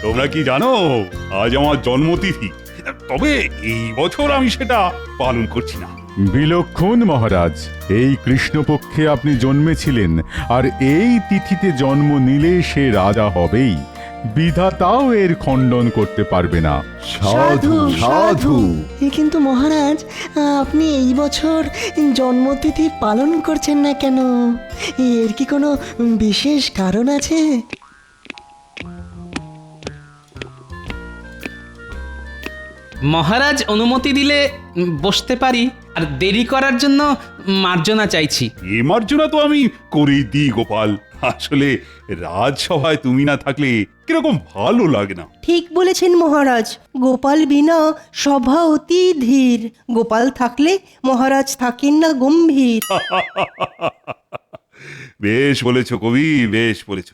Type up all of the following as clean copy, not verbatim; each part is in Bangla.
তোমরা কি জানো আজ আমার জন্মতিথি, তবে এই বছর আমি সেটা পালন করছি না। বিলক্ষণ মহারাজ, এই কৃষ্ণপক্ষে আপনি জন্মেছিলেন, আর এই তিথিতে জন্ম নিলে সে রাজা হবেই। বিধাতাও এর খণ্ডন করতে পারবে না। সাধু সাধু। কিন্তু মহারাজ, আপনি এই বছর জন্মতিথি পালন করছেন না কেন? এর কি কোনো বিশেষ কারণ আছে? মহারাজ অনুমতি দিলে বসতে পারি, আর দেরি করার জন্য মার্জনা চাইছি। এ মার্জনা তো আমি করেই দিই গোপাল। আসলে রাজসভায় তুমি না থাকলে কিরকম ভালো লাগে না। ঠিক বলেছেন মহারাজ, গোপাল বিনা সভা অতি ধীর। গোপাল থাকলে মহারাজ থাকেন না গম্ভীর। বেশ বলেছ কবি, বেশ বলেছ।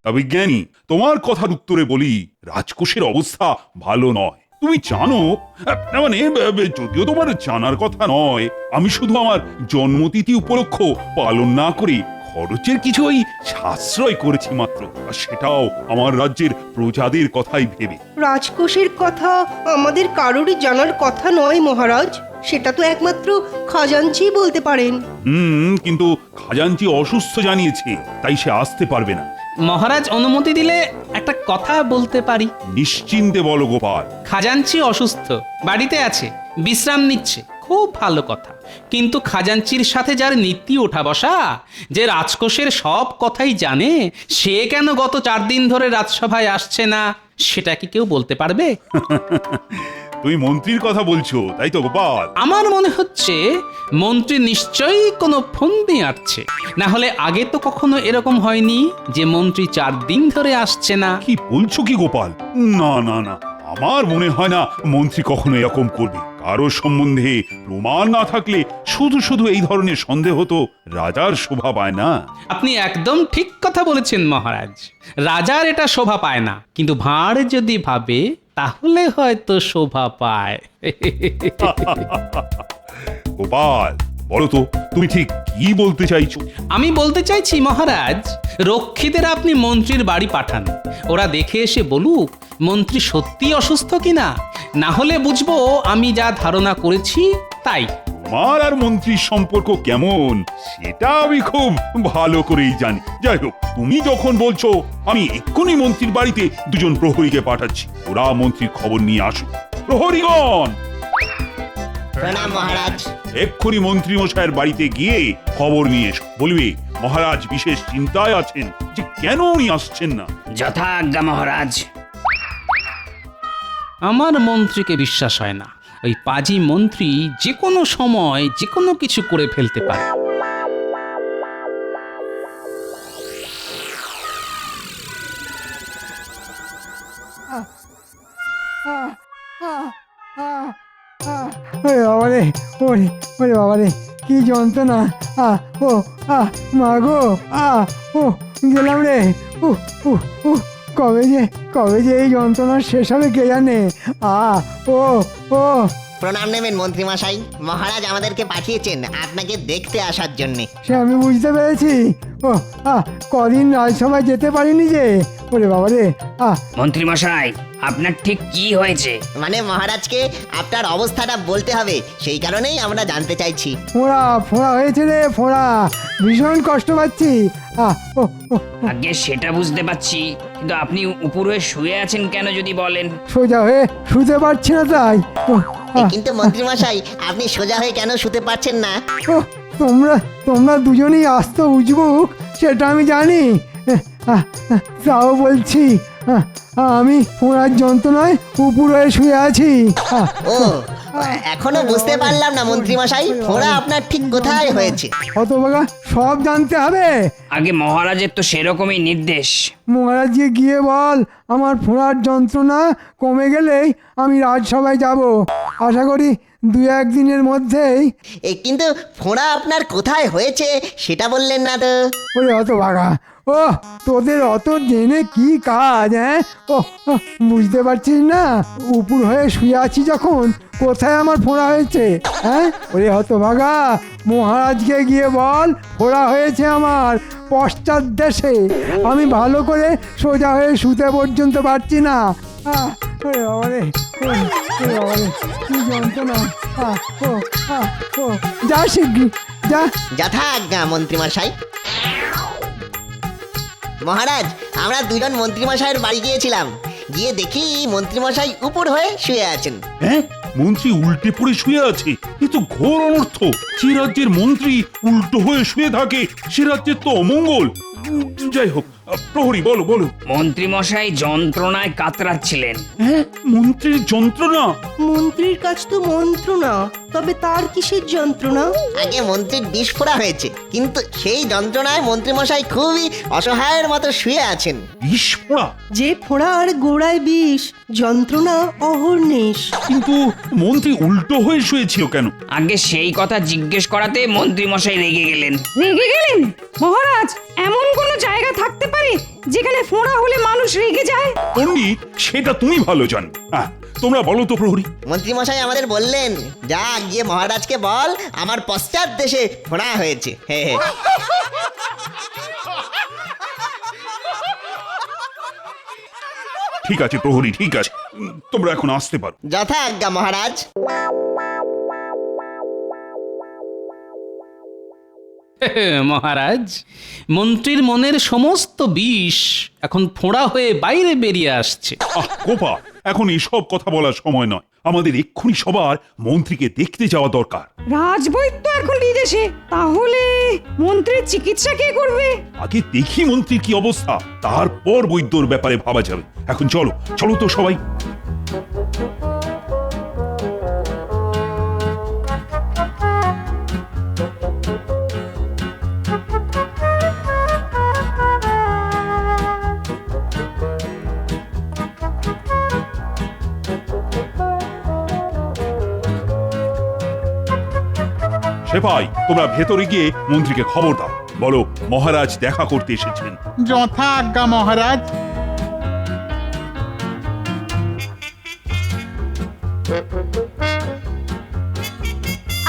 তবে জ্ঞানী, তোমার কথার উত্তরে বলি, রাজকোষের অবস্থা ভালো নয়। তুমি জানো, মানে যদিও তোমার জানার কথা নয়, আমি শুধু আমার জন্মতিথি উপলক্ষ পালন না করে খরচের কিছু ওই সাশ্রয় করেছি মাত্র, আর সেটাও আমার রাজ্যের প্রজাদের কথাই ভেবে। রাজকোষের কথা আমাদের কারোরই জানার কথা নয় মহারাজ, সেটা তো একমাত্র খাজাঞ্চি বলতে পারেন। কিন্তু খাজাঞ্চি অসুস্থ জানিয়েছে, তাই সে আসতে পারবে না। মহারাজ অনুমতি দিলে একটা কথা বলতে পারি। নিশ্চিন্তে বলো গোপাল। খাজাঞ্চি অসুস্থ, বাড়িতে আছে, বিশ্রাম নিচ্ছে, খুব ভালো কথা। কিন্তু খাজাঞ্চির সাথে যার নীতি ওঠা বসা, যে রাজকোষের সব কথাই জানে, সে কেন গত 4 দিন ধরে রাজসভায় আসছে না, সেটা কি কেউ বলতে পারবে? তুমি মন্ত্রীর কথা বলছো, তাই তো গোপাল? আমার মনে হচ্ছে মন্ত্রী নিশ্চয়ই কোনো ফন্দি আঁটছে, না হলে আগে তো কখনো এরকম হয়নি যে মন্ত্রী 4 দিন ধরে আসছে না। কি বলছো কি গোপাল? না না না, আমার মনে হয় না মন্ত্রী কখনো এরকম করবে। কারো সম্বন্ধে প্রমাণ না থাকলে শুধু শুধু এই ধরনের সন্দেহ তো রাজার শোভা পায় না। আপনি একদম ঠিক কথা বলেছেন মহারাজ, রাজার এটা শোভা পায় না, কিন্তু ভাঁড় যদি ভাবে তাহলে হয়তো শোভা পায়। গোপাল, বলো তো তুমি ঠিক কি বলতে চাইছো? আমি বলতে চাইছি মহারাজ, রক্ষীদের আপনি মন্ত্রীর বাড়ি পাঠান, ওরা দেখে এসে বলুক মন্ত্রী সত্যি অসুস্থ কিনা, না হলে বুঝবো আমি যা ধারণা করেছি তাই। তোমার আর মন্ত্রীর সম্পর্ক কেমন সেটা আমি খুব ভালো করেই জানি। যাই হোক, তুমি যখন বলছো, আমি এক্ষুনি মন্ত্রীর বাড়িতে 2 প্রহরীকে পাঠাচ্ছি। ওরা মন্ত্রীর খবর নিয়ে আসুক। প্রহরীগণ, প্রণাম মহারাজ। এক্ষুনি মন্ত্রী মশাইয়ের বাড়িতে গিয়ে খবর নিয়ে এসো। বলবে মহারাজ বিশেষ চিন্তায় আছেন যে কেন উনি আসছেন না। যথাজ্ঞা মহারাজ। আমার মন্ত্রীকে বিশ্বাস হয় না। ওই পাজি মন্ত্রী যে কোনো সময় যে কোনো কিছু করে ফেলতে পারে। ওরে বাবারে, ওরে ওরে বাবারে, কি যন্ত্রণা! ও মা গো, ও গেলাম রে। কবে যে এই যন্ত্রণা শেষ হবে কে জানে। ও ও প্রণাম নেবেন মন্ত্রী মশাই, মহারাজ আমাদেরকে পাঠিয়েছেন আপনাকে দেখতে আসার জন্য। সে আমি বুঝতে পেরেছি। ও কদিন রাজসভায় যেতে পারিনি যে। ওরে বাবারে। মন্ত্রী মশাই, আপনার ঠিক কি হয়েছে? মানে মহারাজকে আপনার অবস্থাটা বলতে হবে, সেই কারণেই আমরা জানতে চাইছি। ফোঁড়া হয়েছে রে, ফোঁড়া। ভীষণ কষ্ট পাচ্ছি। ও আগে সেটা বুঝতে পারছি, কিন্তু আপনি উপরে শুয়ে আছেন কেন যদি বলেন? সোজা হয়ে শুতে পারছি না তাই। কিন্তু মন্ত্রী মশাই, আপনি সোজা হয়ে কেন শুতে পারছেন না? তোমরা দুজনেই আস্ত উজবুক, সেটা আমি জানি। তাও বলছি, আমি ফোঁড়ার যন্ত্রণায় উপরে শুয়ে আছি। ও, এখনো বুঝতে পারলাম না মন্ত্রী মশাই, ফোঁড়া আপনার ঠিক কোথায় হয়েছে? হতভাগা, সব জানতে হবে। আগে মহারাজের তো সেরকমই নির্দেশ। মহারাজকে গিয়ে বল আমার ফোঁড়ার যন্ত্রণা কমে গেলেই আমি রাজসভায় যাব। আশা করি দু একদিনের মধ্যেই। কিন্তু ফোঁড়া আপনার কোথায় হয়েছে সেটা বললেন না তো। ওরে অত ভাগা, ও তোদের অত জেনে কি কাজ, হ্যাঁ? ও ও, বুঝতে পারছিস না উপুর হয়ে শুয়ে আছি যখন কোথায় আমার ফোড়া হয়েছে, হ্যাঁ? ওরে অত ভাগা, মহারাজকে গিয়ে বল ফোড়া হয়েছে আমার পশ্চাৎ দেশে, আমি ভালো করে সোজা হয়ে শুতে পর্যন্ত পারছি না। ওরে বাবারে, ওরে বাবারে, কি যন্ত্রণা। ও ও, যা শিগগির যা। যথা আজ্ঞা মন্ত্রীমশাই। মহারাজ, আমরা দুজন মন্ত্রীমশাইয়ের বাড়ি গিয়েছিলাম, গিয়ে দেখি মন্ত্রীমশাই উপর হয়ে শুয়ে আছেন। হ্যাঁ, মন্ত্রী উল্টে পড়ে শুয়ে আছে, এ তো ঘোর অনর্থ। যে রাজ্যের মন্ত্রী উল্টো হয়ে শুয়ে থাকে সে রাজ্যের তো অমঙ্গল। যাই হোক, প্রহরী বলো বলো। মন্ত্রীমশাই যন্ত্রণায় কাতরাচ্ছিলেন। হ্যাঁ, মন্ত্রীর যন্ত্রণা। মন্ত্রীর কাজ তো মন্ত্রণা, তবে তার কিসের যন্ত্রণা? আগে মন্ত্রীর বিস্ফোরা হয়েছে, কিন্তু সেই যন্ত্রণায় মন্ত্রীমশাই খুবই অসহায়ের মতো শুয়ে আছেন। বিষ ফোঁড়া? যে ফোড়ার গোড়ায় বিষ, যন্ত্রণা অহর্নিশ। কিন্তু মন্ত্রী উল্টো হয়ে শুয়েছিল কেন? আগে সেই কথা জিজ্ঞেস করাতে মন্ত্রীমশাই রেগে গেলেন। রেগে গেলেন? মহারাজ, এমন কোনো জায়গা থাকতে পারে যেখানে ফোঁড়া হলে মানুষ রেগে যায়? পণ্ডিত, সেটা তুমি ভালো জানো। হ্যাঁ, তোমরা বলো তো প্রহরী। মন্ত্রীমশাই আমাদের বললেন, যা গিয়ে মহারাজকে বল আমার পশ্চাৎ দেশে ফোড়া হয়েছে। হে হে। ঠিক আছে প্রহরী, ঠিক আছে, তোমরা এখন আসতে পারো। যথা আজ্ঞা মহারাজ। মহারাজ, মন্ত্রীর মনের সমস্ত বিষ এখন ফোঁড়া হয়ে বাইরে বেরিয়ে আসছে। গোপাল, এখন এসব কথা বলার সময় নয়, আমাদের এক্ষুনি সবার মন্ত্রীকে দেখতে যাওয়া দরকার। রাজবৈদ্য এখন বিদেশে, তাহলে মন্ত্রীর চিকিৎসা কে করবে? আগে দেখি মন্ত্রীর কি অবস্থা, তারপর বৈদ্যর ব্যাপারে ভাবা যাবে। এখন চলো চলো তো সবাই। সেপাই, তোমরা ভেতরে গিয়ে মন্ত্রীকে খবর দাও, বলো মহারাজ দেখা করতে এসেছেন। যথা আজ্ঞা মহারাজ।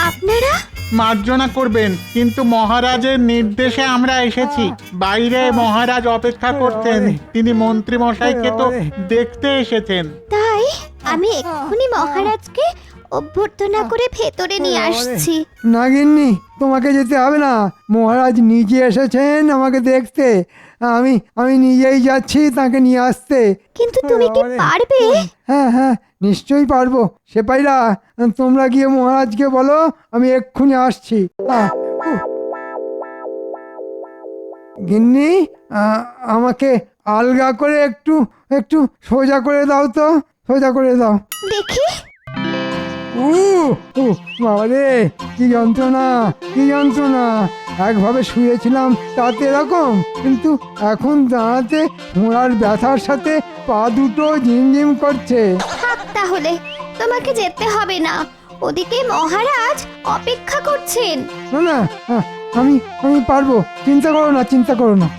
আপনারা? মার্জনা করবেন, কিন্তু মহারাজের নির্দেশে আমরা এসেছি। বাইরে মহারাজ অপেক্ষা করতেন, তিনি মন্ত্রী মশাইকে তো দেখতে এসেছেন। তাই আমি এক্ষুনি মহারাজকে অভ্যর্থনা করে ভেতরে নিয়ে আসছি। না গিন্নি, তোমাকে যেতে হবে না, মহারাজ নিজে এসেছেন আমাকে দেখতে। আমি আমি নিজেই যাচ্ছি তাকে নিয়ে আসতে। কিন্তু তুমি কি পারবে? হ্যাঁ হ্যাঁ, নিশ্চয়ই পারবো। সেপাইরা, তোমরা গিয়ে মহারাজকে বলো আমি এক্ষুনি আসছি। গিন্নি, আমাকে আলগা করে একটু একটু সোজা করে দাও তো, সোজা করে দাও দেখি। বাবা রে, কি যন্ত্রণা, কি যন্ত্রণা। একভাবে শুয়েছিলাম তাতে এরকম, কিন্তু এখন দাঁড়াতে ঘোড়ার ব্যথার সাথে পা দুটো ঝিমঝিম করছে। থাক তাহলে, তোমাকে যেতে হবে না, ওদিকে মহারাজ অপেক্ষা করছেন। না না, আমি আমি পারবো, চিন্তা করো না, চিন্তা করো না।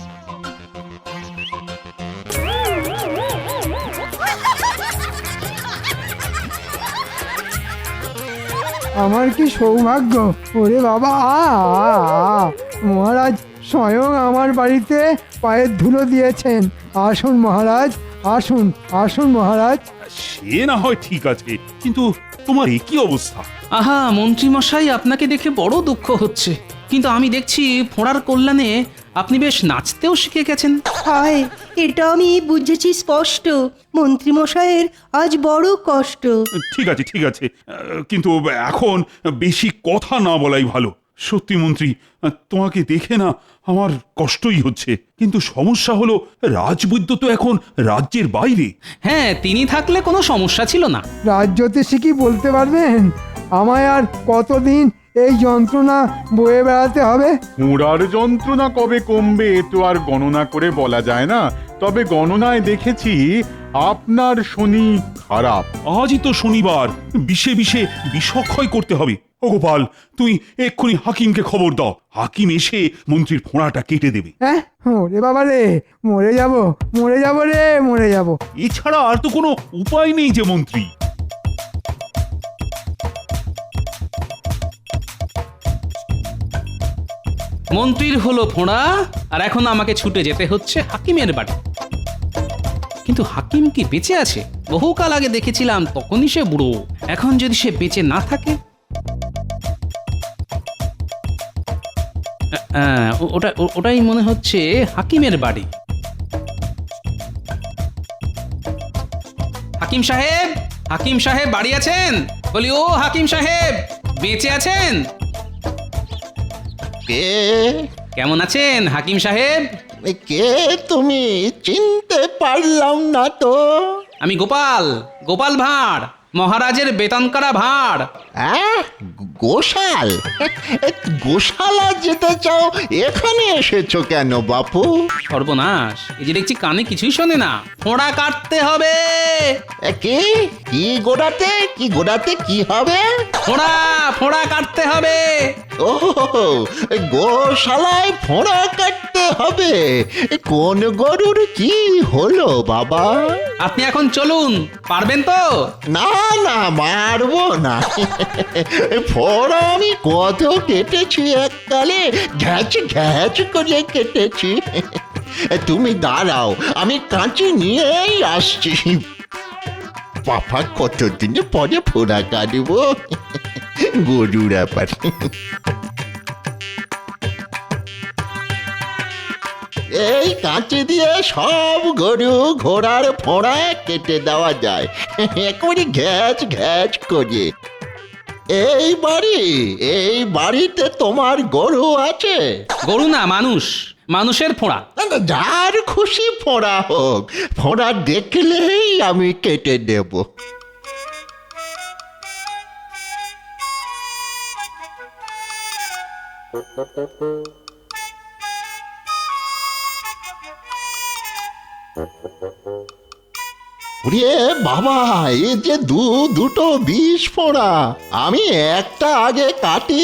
আমার কি সৌভাগ্য, ওরে বাবা। মহারাজ স্বয়ং আমার বাড়িতে পায়ের ধুলো দিয়েছেন। আসুন মহারাজ, আসুন আসুন মহারাজ। সে না হয় ঠিক আছে, কিন্তু তোমার এ কি অবস্থা? আহা, মন্ত্রীমশাই, আপনাকে দেখে বড় দুঃখ হচ্ছে, কিন্তু আমি দেখছি ফোঁড়ার কল্যাণে আপনি বেশ নাচতেও শিখে গেছেন। হায়, এটা আমি বুঝেছি স্পষ্ট, মন্ত্রীমশাইয়ের আজ বড় কষ্ট। ঠিক আছে ঠিক আছে, কিন্তু এখন বেশি কথা না বলাই ভালো। সত্যি মন্ত্রী, তোমাকে দেখে না আমার কষ্টই হচ্ছে, কিন্তু সমস্যা হলো রাজবৈদ্য তো এখন রাজ্যের বাইরে। হ্যাঁ, তিনি থাকলে কোনো সমস্যা ছিল না। রাজ্যতে কি বলতে পারবেন আমায় আর কতদিন এই যন্ত্রণা বয়ে বেড়াতে হবে? ফোঁড়ার যন্ত্রণা কবে কমবে তো আর গণনা করে বলা যায় না, তবে গণনায় দেখেছি আপনার শনি খারাপ। আজই তো শনিবার, বিষে বিষে বিষক্ষয় করতে হবে। ও গোপাল, তুই এক্ষুনি হাকিমকে খবর দাও, হাকিম এসে মন্ত্রীর ফোঁড়াটা কেটে দেবে। হ্যাঁ ওরে বাবা রে, মরে যাব রে, মরে যাব। এছাড়া আর তো কোনো উপায় নেই যে মন্ত্রী। মন্ত্রীর হলো ফোঁড়া, আর এখন আমাকে ছুটে যেতে হচ্ছে হাকিমের বাড়ি। কিন্তু হাকিম কি বেঁচে আছে? বহুকাল আগে দেখেছিলাম, তখনই সে বুড়ো। এখন যদি সে বেঁচে না থাকে, ওটাই মনে হচ্ছে হাকিমের বাড়ি। হাকিম সাহেব, হাকিম সাহেব বাড়ি আছেন? বলি, ও হাকিম সাহেব, বেঁচে আছেন? কে? কেমন আছেন হাকিম সাহেব? কে তুমি? চিনতে পারলাম না তো। আমি গোপাল, গোপাল ভাঁড়, মহারাজের বেতনকারা ভাঁড়। গোশাল? গোশালা যেতে চাও, এখানে এসেছো কেন বাপু? সর্বনাশ, এই যে দেখছি কানে কিছুই শোনে না। ফোঁড়া কাটতে হবে। কি কি গোড়াতে, কি গোড়াতে কি হবে? ফোঁড়া, ফোঁড়া কাটতে হবে। ও, গোশালায় ফোঁড়া কাটতে হবে? কোন গরুর কি হলো বাবা? আপনি এখন চলুন, পারবেন তো? না না, মারবো না। ফোঁড়া আমি কত কেটেছি এককালে, ঘ্যাচ ঘ্যাচ করে কেটেছি। তুমি দাঁড়াও, আমি কাঁচি নিয়েই আসছি। বাবা, কতদিন পরে ফোঁড়া কাটবো, গরুর ব্যাপার। এই কাঁচি দিয়ে সব গরু ঘোড়ার ফোঁড়া কেটে দেওয়া যায়, একেবারে ঘ্যাচ ঘ্যাচ করে। এই বাড়িতে তোমার গরু আছে? গরু না, মানুষ, মানুষের ফোঁড়া। যার খুশি ফোঁড়া হোক, ফোঁড়া দেখলেই আমি কেটে দেব। ওরে বাবা, এ যে দুটো বিষ ফোঁড়া। আমি একটা আগে কাটি,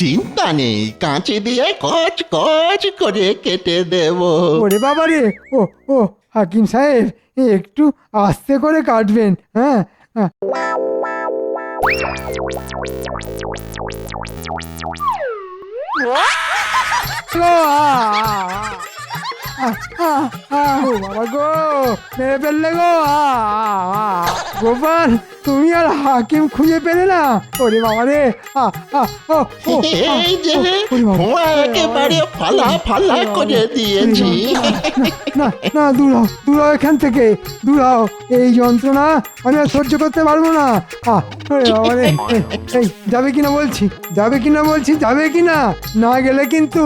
চিন্তা নেই, কাঁচি দিয়ে কচ কচ করে কেটে দেব। ওরে বাবা রে, ও হাকিম সাহেব, একটু আস্তে করে কাটবেন। হ্যাঁ বাবা গো, মেরে ফেললে গো। গোপাল, তুমি আর হাকিম খুঁজে পেলে না? ওরে বাবা রে। এই যে ফোঁড়া একেবারে ফালা ফালা করে দিয়েছি। না না, দূরাও এখান থেকে, দূরাও। এই যন্ত্রণা আমি আর সহ্য করতে পারবো না। এই যাবে কিনা বলছি, যাবে কিনা বলছি, যাবে কিনা? না গেলে কিন্তু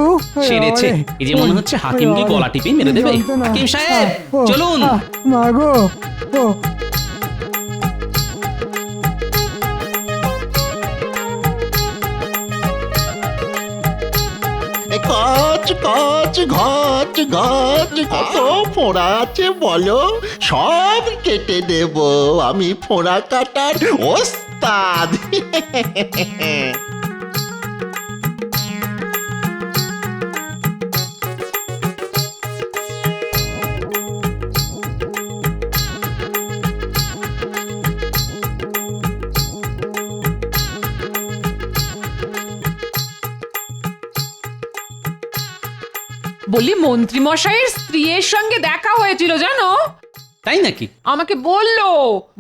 সেরেছে। এই যে মনে হচ্ছে হাকিমকে গলা টিপে মেরে দেবে। হাকিম সাহেব, চলুন। মা গো, ও কচ কচ ঘচ ঘচ, কত ফোঁড়া আছে বলো, সব কেটে দেব। আমি ফোঁড়া কাটার ওস্তাদ। বলি, মন্ত্রী মশাইয়ের স্ত্রীর সঙ্গে দেখা হয়েছিল জানো? তাই নাকি? আমাকে বললো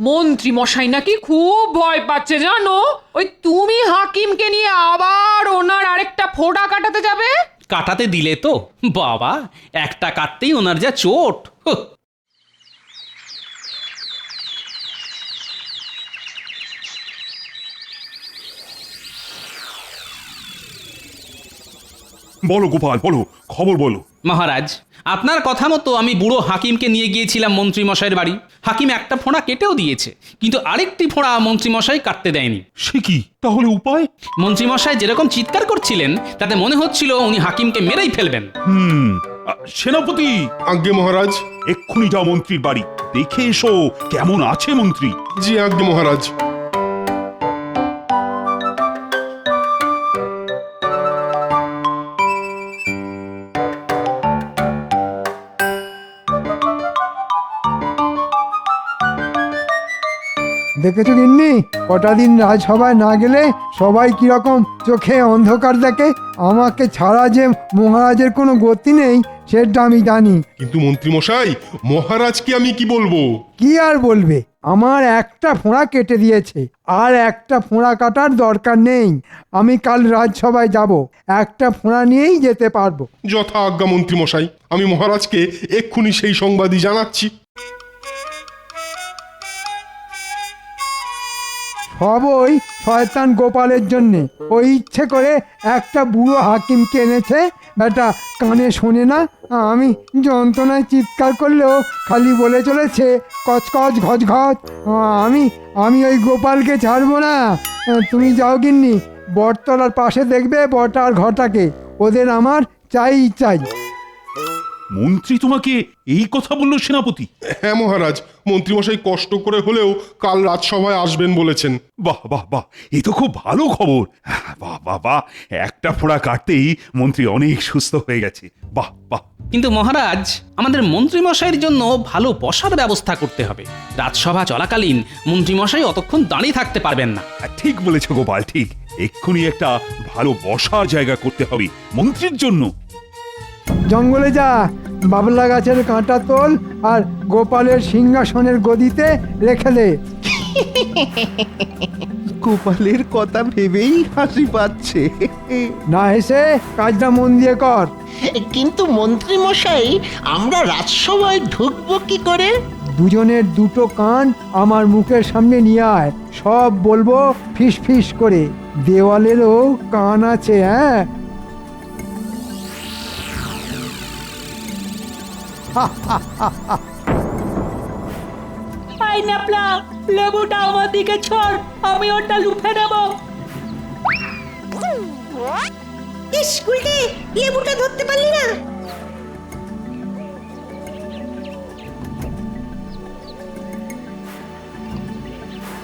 মন্ত্রী মশাই নাকি খুব ভয় পাচ্ছে জানো। ওই তুমি হাকিমকে নিয়ে আবার ওনার আরেকটা ফোঁটা কাটাতে যাবে। কাটাতে দিলে তো বাবা, একটা কাটতেই ওনার যা চোট। বলো গোপাল, বলো, খবর বলো। মহারাজ, আপনার কথা মতো আমি বুড়ো হাকিমকে নিয়ে গিয়েছিলাম মন্ত্রী মশাইয়ের বাড়ি। হাকিম একটা ফোঁড়া কেটেও দিয়েছে, কিন্তু আরেকটি ফোঁড়া মন্ত্রী মশাই কাটতে দেয়নি। সে কি তাহলে উপায়? মন্ত্রী মশাই যেরকম চিৎকার করছিলেন, তাতে মনে হচ্ছিল উনি হাকিমকে মেরেই ফেলবেন। সেনাপতি। আজ্ঞে মহারাজ। এক্ষুনি যাও মন্ত্রীর বাড়ি, দেখে এসো কেমন আছে মন্ত্রী। জি আজ্ঞে মহারাজ। দেখেছো গিন্নি, কটা দিন রাজসভায় না গেলে সবাই কিরকম চোখে অন্ধকার দেখে। আমাকে ছাড়া যে মহারাজের কোনো গতি নেই সেটা আমি জানি। কিন্তু মন্ত্রী মশাই, মহারাজকে আমি কি বলবো? কি আর বলবে, আমার একটা ফোঁড়া কেটে দিয়েছে, আর একটা ফোঁড়া কাটার দরকার নেই। আমি কাল রাজসভায় যাব, একটা ফোঁড়া নিয়েই যেতে পারবো। যথা আজ্ঞা মন্ত্রী মশাই, আমি মহারাজকে এক্ষুনি সেই সংবাদই জানাচ্ছি। সব ওই শয়তান গোপালের জন্যে। ওই ইচ্ছে করে একটা বুড়ো হাকিমকে এনেছে, বেটা কানে শোনে না। আমি যন্ত্রণায় চিৎকার করলেও খালি বলে চলেছে কচকচ ঘচ ঘচ। আমি ওই গোপালকে ছাড়বো না। তুমি যাও গিন্নি, বটতলার পাশে দেখবে বটা আর ঘটাকে, ওদের আমার চাই চাই। মন্ত্রী তোমাকে এই কথা বললো সেনাপতি? হ্যাঁ মহারাজ, মন্ত্রী মশাই কষ্ট করে হলেও কাল রাজসভায় আসবেন বলেছেন। বাহ বাহ বাহ, এ তো খুব ভালো খবর। বাহ বাহ বাহ, একটা ফোঁড়া কাটতেই মন্ত্রী অনেক সুস্থ হয়ে গেছে। বাহ বাহ। কিন্তু মহারাজ, আমাদের মন্ত্রীমশাইয়ের জন্য ভালো বসার ব্যবস্থা করতে হবে। রাজসভা চলাকালীন মন্ত্রীমশাই অতক্ষণ দাঁড়িয়ে থাকতে পারবেন না। ঠিক বলেছ গোপাল, ঠিক। এক্ষুনি একটা ভালো বসার জায়গা করতে হবে মন্ত্রীর জন্য। জঙ্গলে যা, বাবলা গাছের কাঁটা তোল আর গোপালের সিংহাসনের গদিতে রেখে দে। গোপালের কথা ভেবেই হাসি পাচ্ছে। না হেসে কাজটা মন দিয়ে কর। কিন্তু মন্ত্রী মশাই, আমরা রাজসভায় ঢুকবো কি করে? দুজনের দুটো কান আমার মুখের সামনে নিয়ে আয়, সব বলবো ফিস ফিস করে। দেওয়ালেরও কান আছে, হ্যাঁ। লেবুটা আমার দিকে ছড়, আমি ওটা লুফে নেব। ইস গুলটে, লেবুটা ধরতে পারলি না।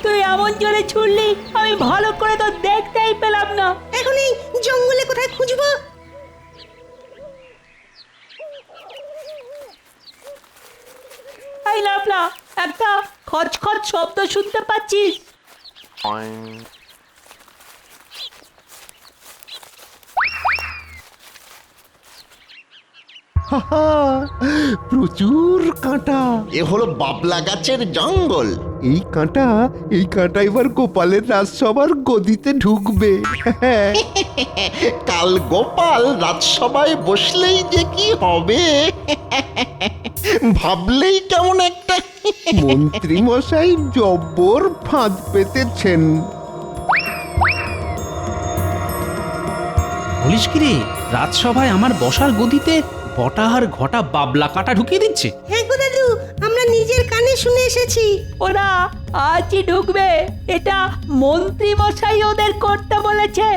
তুই এমন জোরে ছুড়লি, আমি ভালো করে তো দেখতেই পেলাম না। এখন এই জঙ্গলে কোথায় খুঁজবো? এই লাফলা, একটা খচখচ শব্দ শুনতে পাচ্ছিস? প্রচুর কাঁটা। এ হলো বাবলা গাছের জঙ্গল। এই কাঁটা এবার গোপালের রাজসভার গদিতে ঢুকবে। কাল গোপাল রাজসভায় বসলেই যে কি হবে ভাবলেই কেমন একটা। মন্ত্রী মশাই জব্বর ফাঁদ পেতেছেন। বলিস কি রে, রাজসভায় আমার বসার গদিতে বটা আর ঘটা বাবলা কাটা ঢুকিয়ে দিচ্ছে? হ্যাঁ গো দাদু, আমরা নিজের কানে শুনে এসেছি। ওরা আজই ঢুকবে, এটা মন্ত্রী মশাই ওদের করতে বলেছে।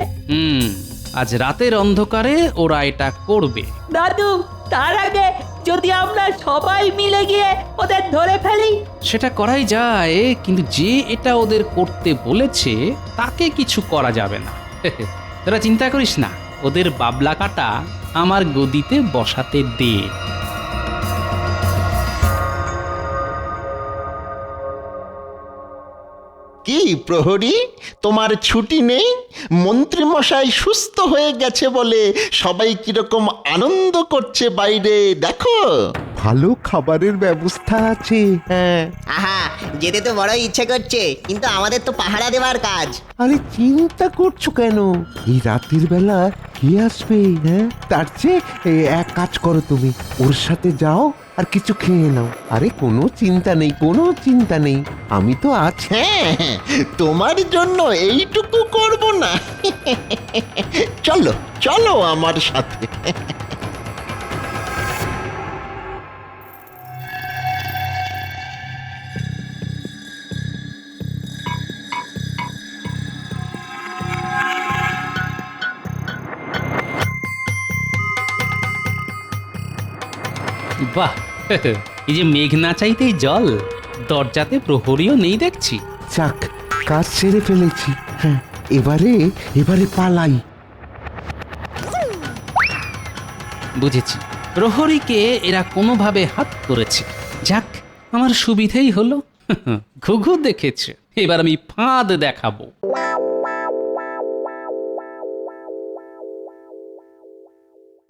আজ রাতের অন্ধকারে ওরা এটা করবে। দাদু, তার আগে যদি আমরা সবাই মিলে গিয়ে ওদের ধরে ফেলি। সেটা করাই যায়, কিন্তু যে এটা ওদের করতে বলেছে তাকে কিছু করা যাবে না। তোরা চিন্তা করিস না, ওদের বাবলা কাটা আমার গদিতে বসাতে দে। কি প্রহরী, তোমার ছুটি নেই? মন্ত্রী মশাই সুস্থ হয়ে গেছে বলে সবাই কিরকম আনন্দ করছে বাইরে, দেখো। ভালো খাবারের ব্যবস্থা আছে। হ্যাঁ। আহা, যেতে তো বড় ইচ্ছে করছে, কিন্তু আমাদের তো পাহারা দেওয়ার কাজ। আরে চিন্তা করছো কেন? এই রাতের বেলা কে আসবে? হ্যাঁ, তার চেয়ে এক কাজ করো, তুমি ওর সাথে যাও আর কিছু খেয়ে নাও। আরে কোনো চিন্তা নেই, কোনো চিন্তা নেই, আমি তো আছি। হ্যাঁ, তোমার জন্য এইটুকু করব না? চলো চলো আমার সাথে। বাহ, এই যে মেঘ না চাইতেই জল, দরজাতে প্রহরীও নেই দেখছি। যাক, কাজ ছেড়ে ফেলেছি। হ্যাঁ, এবারে পালাই। বুঝেছি, প্রহরীকে এরা কোনোভাবে হাত করেছে। যাক, আমার সুবিধেই হলো। ঘুঘু দেখেছে, এবার আমি ফাঁদ দেখাবো।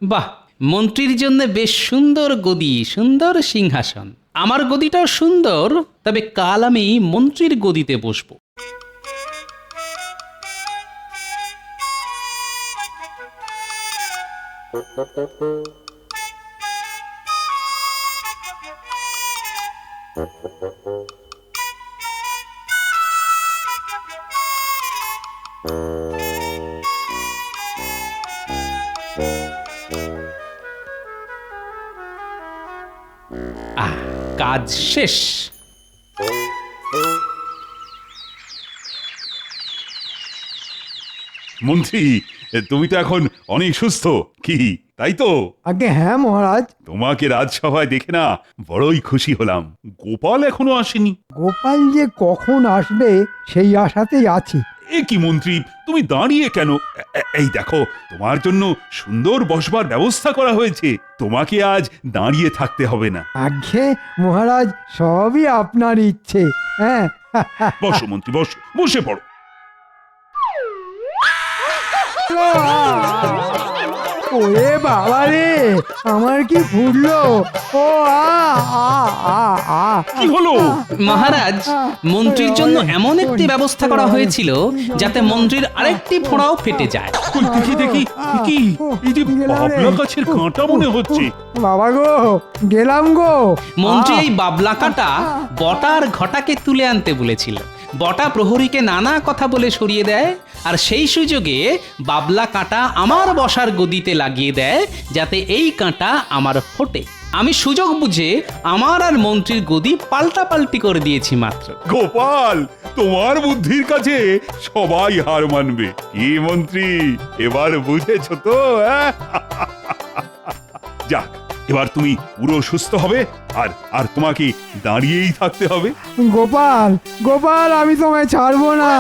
বাহ, মন্ত্রীর জন্য বেশ সুন্দর গদি, সুন্দর সিংহাসন। আমার গদিটাও সুন্দর, তবে কাল আমি মন্ত্রীর গদিতে বসবো। কাজ শেষ। মন্ত্রী, তুমি তো এখন অনেক সুস্থ, কি তাই তো? আগে হ্যাঁ মহারাজ। তোমাকে রাজসভায় দেখে না বড়ই খুশি হলাম। গোপাল এখনো আসেনি। গোপাল যে কখন আসবে সেই আশাতেই আছি। এ কি মন্ত্রী, তুমি দাঁড়িয়ে কেন? এই দেখো, তোমার জন্য সুন্দর বসবার ব্যবস্থা করা হয়েছে। তোমাকে আজ দাঁড়িয়ে থাকতে হবে না। আগে মহারাজ, সবই আপনার ইচ্ছে। হ্যাঁ, বসো মন্ত্রী, বসো, বসে পড়ো। ওরে বাবা রে, আমার কি ফুটলো! ও কি হলো? মহারাজ, মন্ত্রীর জন্য এমন একটি ব্যবস্থা করা হয়েছিল যাতে মন্ত্রীর আরেকটি ফোঁড়াও ফেটে যায়। দেখি দেখি, কি এই যে বাবলা গাছের কাঁটা মনে হচ্ছে। বাবা গো, গেলাম গো। মন্ত্রী এই বাবলা কাঁটা বটার ঘটাকে তুলে আনতে বলেছিল। বটা প্রহরীকে নানা কথা বলে সরিয়ে দেয়, আর সেই সুযোগে বাবলা কাঁটা আমার বসার গদিতে লাগিয়ে দেয় যাতে এই কাঁটা আমার ফোটে। আমি সুযোগ বুঝে আমার আর মন্ত্রীর গদি পাল্টাপাল্টি করে দিয়েছি মাত্র। গোপাল, তোমার বুদ্ধির কাছে সবাই হার মানবে। কি মন্ত্রী, এবার বুঝেছ তো? যাক, এবার তুমি পুরো সুস্থ হবে, আর তোমাকে দাঁড়িয়েই থাকতে হবে। গোপাল, গোপাল, আমি তোমায় ছাড়বো না।